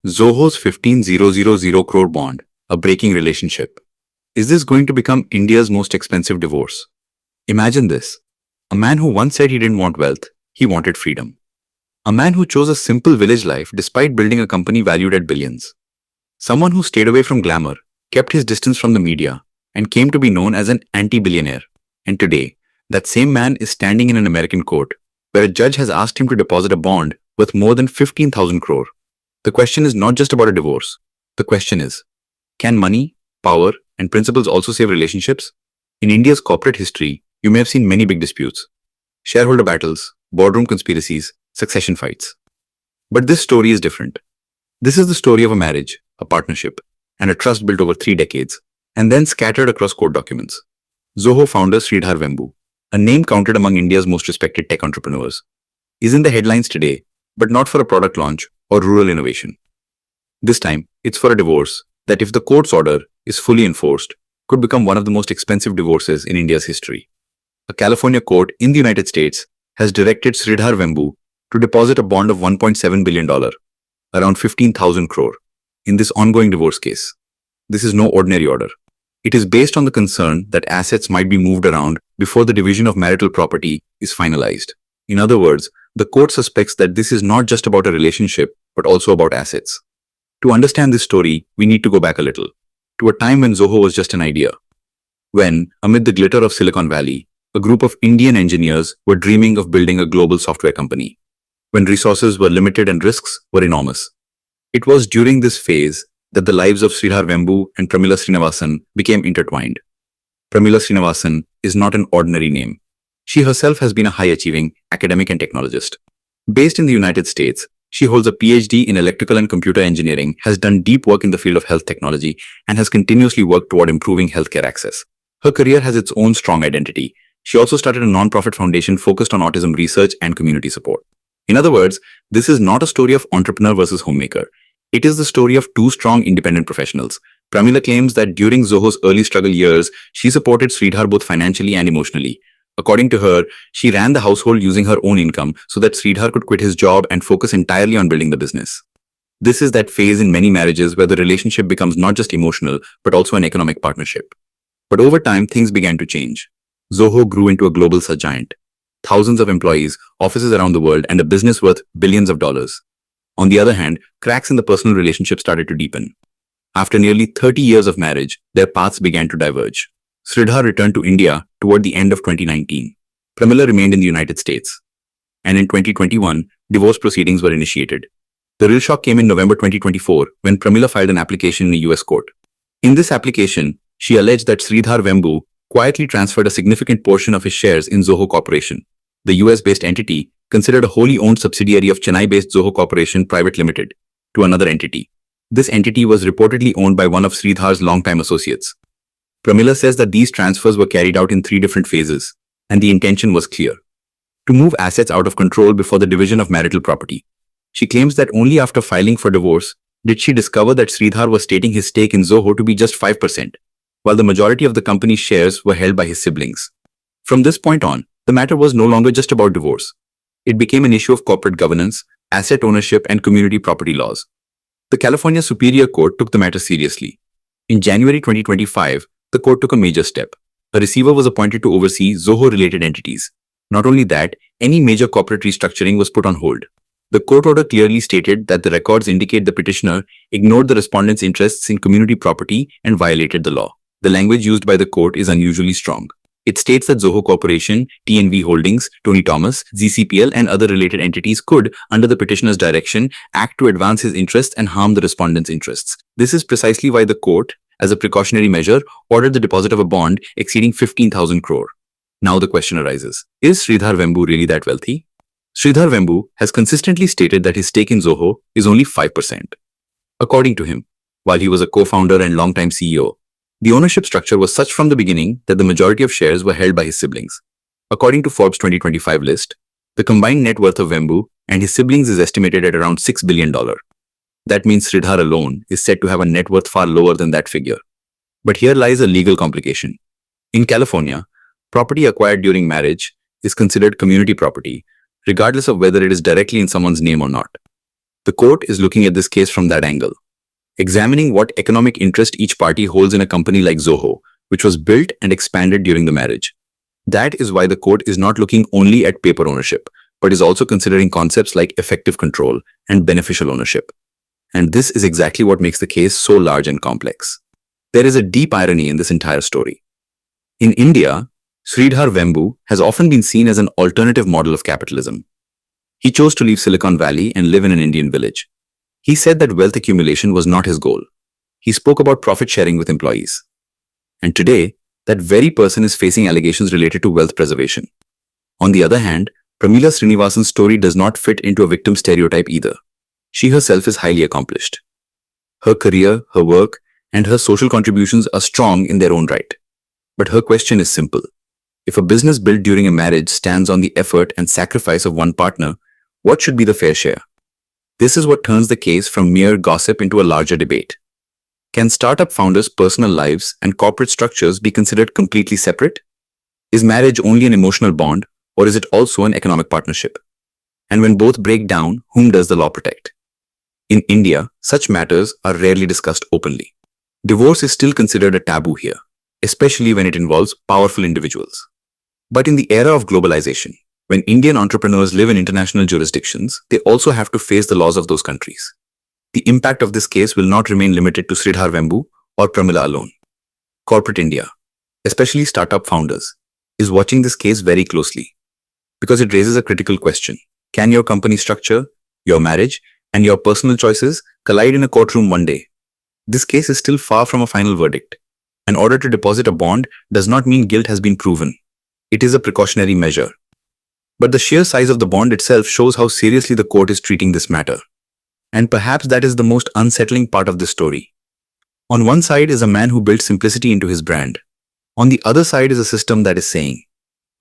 Zoho's 15,000 crore bond, a breaking relationship. Is this going to become India's most expensive divorce? Imagine this. A man who once said he didn't want wealth, he wanted freedom. A man who chose a simple village life despite building a company valued at billions. Someone who stayed away from glamour, kept his distance from the media, and came to be known as an anti-billionaire. And today, that same man is standing in an American court, where a judge has asked him to deposit a bond worth more than 15,000 crore. The question is not just about a divorce. The question is, can money, power, and principles also save relationships? In India's corporate history, you may have seen many big disputes. Shareholder battles, boardroom conspiracies, succession fights. But this story is different. This is the story of a marriage, a partnership, and a trust built over 3 decades, and then scattered across court documents. Zoho founder Sridhar Vembu, a name counted among India's most respected tech entrepreneurs, is in the headlines today, but not for a product launch or rural innovation. This time, it's for a divorce that, if the court's order is fully enforced, could become one of the most expensive divorces in India's history. A California court in the United States has directed Sridhar Vembu to deposit a bond of $1.7 billion, around 15,000 crore, in this ongoing divorce case. This is no ordinary order. It is based on the concern that assets might be moved around before the division of marital property is finalized. In other words, the court suspects that this is not just about a relationship, but also about assets. To understand this story, we need to go back a little, to a time when Zoho was just an idea. When, amid the glitter of Silicon Valley, a group of Indian engineers were dreaming of building a global software company. When resources were limited and risks were enormous. It was during this phase that the lives of Sridhar Vembu and Pramila Srinivasan became intertwined. Pramila Srinivasan is not an ordinary name. She herself has been a high-achieving academic and technologist. Based in the United States, she holds a PhD in electrical and computer engineering, has done deep work in the field of health technology, and has continuously worked toward improving healthcare access. Her career has its own strong identity. She also started a non-profit foundation focused on autism research and community support. In other words, this is not a story of entrepreneur versus homemaker. It is the story of two strong independent professionals. Pramila claims that during Zoho's early struggle years, she supported Sridhar both financially and emotionally. According to her, she ran the household using her own income so that Sridhar could quit his job and focus entirely on building the business. This is that phase in many marriages where the relationship becomes not just emotional, but also an economic partnership. But over time, things began to change. Zoho grew into a global giant. Thousands of employees, offices around the world, and a business worth billions of dollars. On the other hand, cracks in the personal relationship started to deepen. After nearly 30 years of marriage, their paths began to diverge. Sridhar returned to India toward the end of 2019. Pramila remained in the United States. And in 2021, divorce proceedings were initiated. The real shock came in November 2024 when Pramila filed an application in a US court. In this application, she alleged that Sridhar Vembu quietly transferred a significant portion of his shares in Zoho Corporation, the US-based entity considered a wholly owned subsidiary of Chennai-based Zoho Corporation Private Limited, to another entity. This entity was reportedly owned by one of Sridhar's longtime associates. Pramila says that these transfers were carried out in 3 different phases, and the intention was clear: to move assets out of control before the division of marital property. She claims that only after filing for divorce did she discover that Sridhar was stating his stake in Zoho to be just 5%, while the majority of the company's shares were held by his siblings. From this point on, the matter was no longer just about divorce. It became an issue of corporate governance, asset ownership, and community property laws. The California Superior Court took the matter seriously. In January 2025, the court took a major step. A receiver was appointed to oversee Zoho-related entities. Not only that, any major corporate restructuring was put on hold. The court order clearly stated that the records indicate the petitioner ignored the respondent's interests in community property and violated the law. The language used by the court is unusually strong. It states that Zoho Corporation, TNV Holdings, Tony Thomas, ZCPL, and other related entities could, under the petitioner's direction, act to advance his interests and harm the respondent's interests. This is precisely why the court, as a precautionary measure, ordered the deposit of a bond exceeding 15,000 crore. Now the question arises, is Sridhar Vembu really that wealthy? Sridhar Vembu has consistently stated that his stake in Zoho is only 5%. According to him, while he was a co-founder and longtime CEO, the ownership structure was such from the beginning that the majority of shares were held by his siblings. According to Forbes 2025 list, the combined net worth of Vembu and his siblings is estimated at around $6 billion. That means Sridhar alone is said to have a net worth far lower than that figure. But here lies a legal complication. In California, property acquired during marriage is considered community property, regardless of whether it is directly in someone's name or not. The court is looking at this case from that angle, examining what economic interest each party holds in a company like Zoho, which was built and expanded during the marriage. That is why the court is not looking only at paper ownership, but is also considering concepts like effective control and beneficial ownership. And this is exactly what makes the case so large and complex. There is a deep irony in this entire story. In India, Sridhar Vembu has often been seen as an alternative model of capitalism. He chose to leave Silicon Valley and live in an Indian village. He said that wealth accumulation was not his goal. He spoke about profit sharing with employees. And today, that very person is facing allegations related to wealth preservation. On the other hand, Pramila Srinivasan's story does not fit into a victim stereotype either. She herself is highly accomplished. Her career, her work, and her social contributions are strong in their own right. But her question is simple. If a business built during a marriage stands on the effort and sacrifice of one partner, what should be the fair share? This is what turns the case from mere gossip into a larger debate. Can startup founders' personal lives and corporate structures be considered completely separate? Is marriage only an emotional bond, or is it also an economic partnership? And when both break down, whom does the law protect? In India, such matters are rarely discussed openly. Divorce is still considered a taboo here, especially when it involves powerful individuals. But in the era of globalization, when Indian entrepreneurs live in international jurisdictions, they also have to face the laws of those countries. The impact of this case will not remain limited to Sridhar Vembu or Pramila alone. Corporate India, especially startup founders, is watching this case very closely because it raises a critical question. Can your company structure, your marriage, and your personal choices collide in a courtroom one day? This case is still far from a final verdict. An order to deposit a bond does not mean guilt has been proven. It is a precautionary measure. But the sheer size of the bond itself shows how seriously the court is treating this matter. And perhaps that is the most unsettling part of this story. On one side is a man who built simplicity into his brand. On the other side is a system that is saying,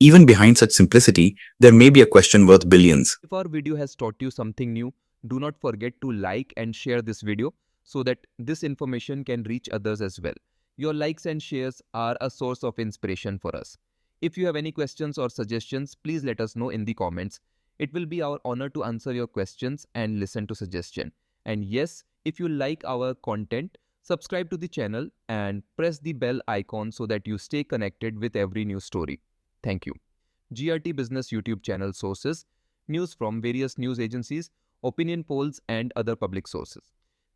even behind such simplicity, there may be a question worth billions. If our video has taught you something new, do not forget to like and share this video so that this information can reach others as well. Your likes and shares are a source of inspiration for us. If you have any questions or suggestions, please let us know in the comments. It will be our honor to answer your questions and listen to suggestions. And yes, if you like our content, subscribe to the channel and press the bell icon so that you stay connected with every new story. Thank you. GRT Business YouTube channel sources, news from various news agencies, opinion polls and other public sources.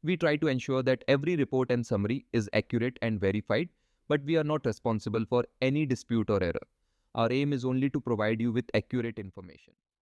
We try to ensure that every report and summary is accurate and verified, but we are not responsible for any dispute or error. Our aim is only to provide you with accurate information.